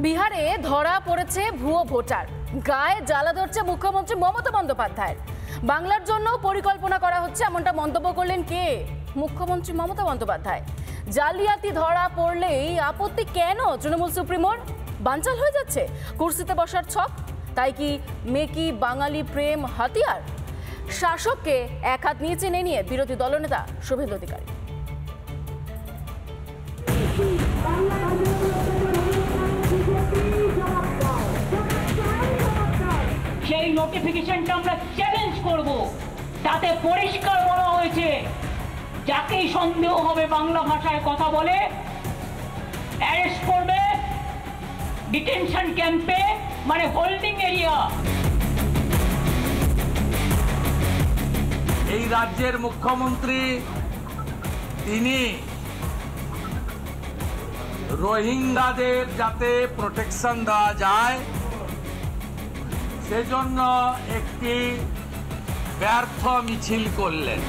বিহারে ধরা পড়েছে ভুয়ো ভোটার, গায়ে জ্বালা ধরছে মুখ্যমন্ত্রী মমতা বন্দ্যোপাধ্যায়। বাংলার জন্য পরিকল্পনা করা হচ্ছে এমনটা মন্তব্য করলেন কে? মুখ্যমন্ত্রী মমতা বন্দ্যোপাধ্যায়। জালিয়াতি ধরা পড়লেই আপত্তি কেন তৃণমূল সুপ্রিমোর? বানচাল হয়ে যাচ্ছে কুর্সিতে বসার ছক। তাই কি মেকি বাঙালি প্রেম হাতিয়ার? শাসককে এক হাত নিচে নিয়ে বিরোধী দলনেতা শুভেন্দু অধিকারী। সেই নোটিফিকেশনটা আমরা চ্যালেঞ্জ করব। তাতে পরিষ্কার বলা হয়েছে যাকেই সন্দেহ হবে বাংলা ভাষায় কথা বলে অ্যারেস্ট করবে, ডিটেনশন ক্যাম্পে মানে হোল্ডিং এরিয়া। এই রাজ্যের মুখ্যমন্ত্রী তিনি রোহিঙ্গাদের যাতে প্রোটেকশন দেওয়া যায় সেজন্য একটি ব্যর্থ মিছিল করলেন।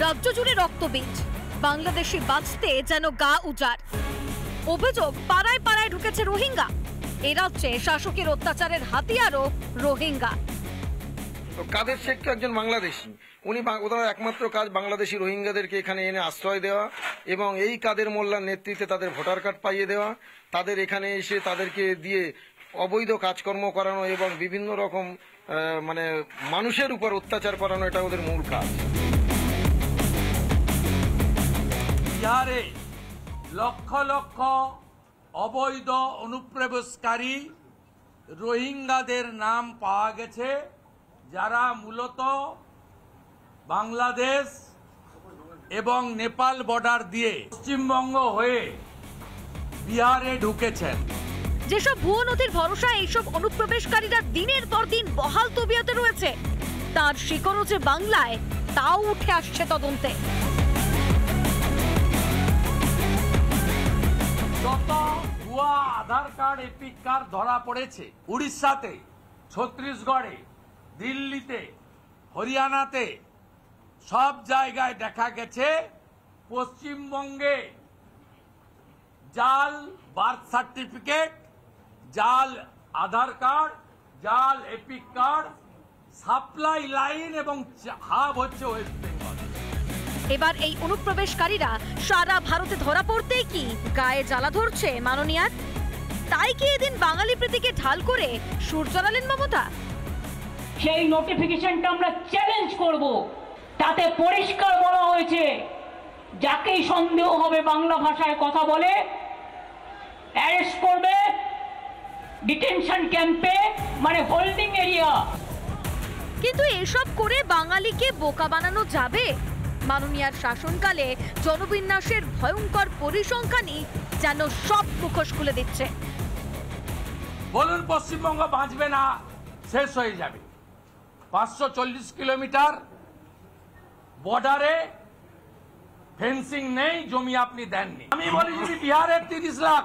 রাজ্য জুড়ে রক্তবীজ, বাংলাদেশি বাঁচতে যেন গা উজাড়। অভিযোগ পাড়ায় পাড়ায় ঢুকেছে রোহিঙ্গা। এ রাজ্যে শাসকের অত্যাচারের হাতিয়ারও রোহিঙ্গা। কাদের শেখ তো একজন বাংলাদেশি, ওনার একমাত্র কাজ বাংলাদেশি রোহিঙ্গাদেরকে এখানে এনে আশ্রয় দেওয়া এবং এই কাদের মোল্লার নেতৃত্বে তাদের ভোটার কার্ড পাইয়ে দেওয়া, তাদের এখানে এসে তাদেরকে দিয়ে অবৈধ কাজকর্ম করানো এবং বিভিন্ন রকম মানে মানুষের উপর অত্যাচার করানো, এটা ওদের মূল কাজ। বিহারে লক্ষ লক্ষ অবৈধ অনুপ্রবেশকারী রোহিঙ্গাদের নাম পাওয়া গেছে, যারা মূলত বাংলাদেশ এবং নেপাল বর্ডার দিয়ে পশ্চিমবঙ্গ হয়ে বিহারে ঢুকেছেন। যেসব ভুয়ো নথির ভরসায় এইসব অনুপ্রবেশকারীরা দিনের পর দিন বহাল তবিয়তে রয়েছে, তার শিকড়ও যে বাংলায়, তাও উঠে আসছে তদন্তে। যত ভুয়া আধার কার্ড, এপিক কার্ড ধরা পড়েছে উড়িষ্যাতে, ছত্তিশগড়ে, দিল্লিতে, হরিয়ানাতে, সব জায়গায় দেখা গেছে পশ্চিমবঙ্গে জাল বার্থ সার্টিফিকেট, জাল আধার কার্ড, জাল এপিক কার্ড, সাপ্লাই লাইন এবং হাব হচ্ছে ওয়েস্ট বেঙ্গল। এবার এই অনুপ্রবেশকারীরা সারা ভারতে ধরা পড়তেই কি গায়ে জ্বালা ধরছে মাননীয়ার? তাই কি এদিন বাঙালি প্রীতিকে ঢাল করে সুর চড়ালেন মমতা? সেই নোটিফিকেশনটা আমরা চ্যালেঞ্জ করব। তাতে পরিষ্কার বলা হয়েছে যাকেই সন্দেহ হবে বাংলা ভাষায় কথা বলে অ্যারেস্ট করবে, ডিটেনশন ক্যাম্পে মানে হোল্ডিং এরিয়া। কিন্তু এসব করে বাঙালিকে বোকা বানানো যাবে? মাননীয়ার শাসনকালে জনবিন্যাসের ভয়ঙ্কর পরিসংখ্যানই যেন সব মুখোশ খুলে দিচ্ছে। বলুন পশ্চিমবঙ্গ বাঁচবে না, শেষ হয়ে যাবে। 540 কিলোমিটার বর্ডারে ফেন্সিং নেই, জমি আপনি দেননি। আমি বলি যদি বিহারের 30 লাখ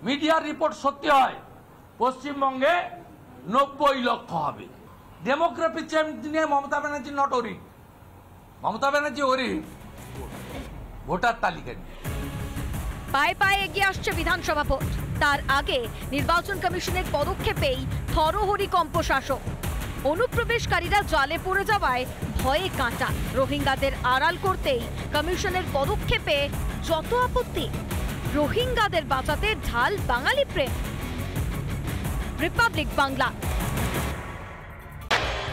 মিডিয়ার রিপোর্ট সত্যি হয়, পশ্চিমবঙ্গে 90 লক্ষ হবে। ডেমোগ্রাফি চেঞ্জ নিয়ে Mamata Banerjee not worried, Mamata Banerjee worried voter তালিকা নিয়ে। পায়ে পায়ে এগিয়ে আসছে বিধানসভা ভোট, তার আগে নির্বাচন কমিশনের পদক্ষেপেই থরহরিকম্প শাসক। অনুপ্রবেশকারীরা জালে পড়ে যাওয়ায় ভয়ে কাঁটা। রোহিঙ্গাদের আড়াল করতেই কমিশনের পদক্ষেপে যত আপত্তি। রোহিঙ্গাদের বাঁচাতে ঢাল বাঙালি প্রেম। রিপাবলিক বাংলা।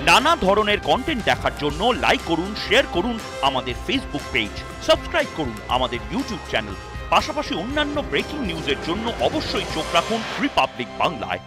নানা ধরনের কন্টেন্ট দেখার জন্য লাইক করুন, শেয়ার করুন আমাদের ফেসবুক পেজ, সাবস্ক্রাইব করুন আমাদের ইউটিউব চ্যানেল। পাশাপাশি অন্যান্য ব্রেকিং নিউজের জন্য অবশ্যই চোখ রাখুন রিপাবলিক বাংলায়।